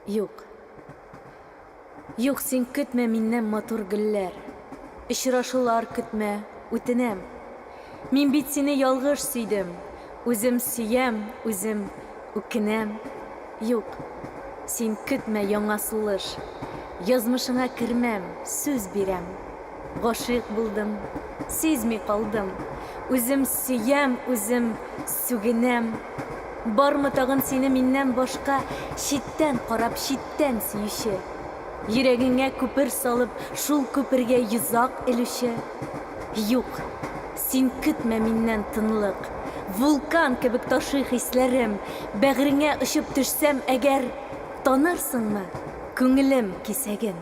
Юк. Юк, син көтмә миннән матур гөлләр. Очрашулар көтмә, үтенәм. Мин бит сине ялгыш сөйдем. Үзем сөям, үзем үкенәм. Юк, син көтмә яңа сулыш. Язмышыңа кермәм, сүз бирәм. Гашыйк булдым, сизми калдым. Үзем сөям, үзем сүгенәм. Бармы тагын сине миннән башка, читтән карап, читтән сөюче. Йөрәгеңә күпер салып, шул күпергә йозак элүче. Юк, син көтмә миннән тынлык. Вулкан кебек ташый хисләрем. Бәгыреңә очып төшсәм әгәр, танырсыңмы күңелем кисәген?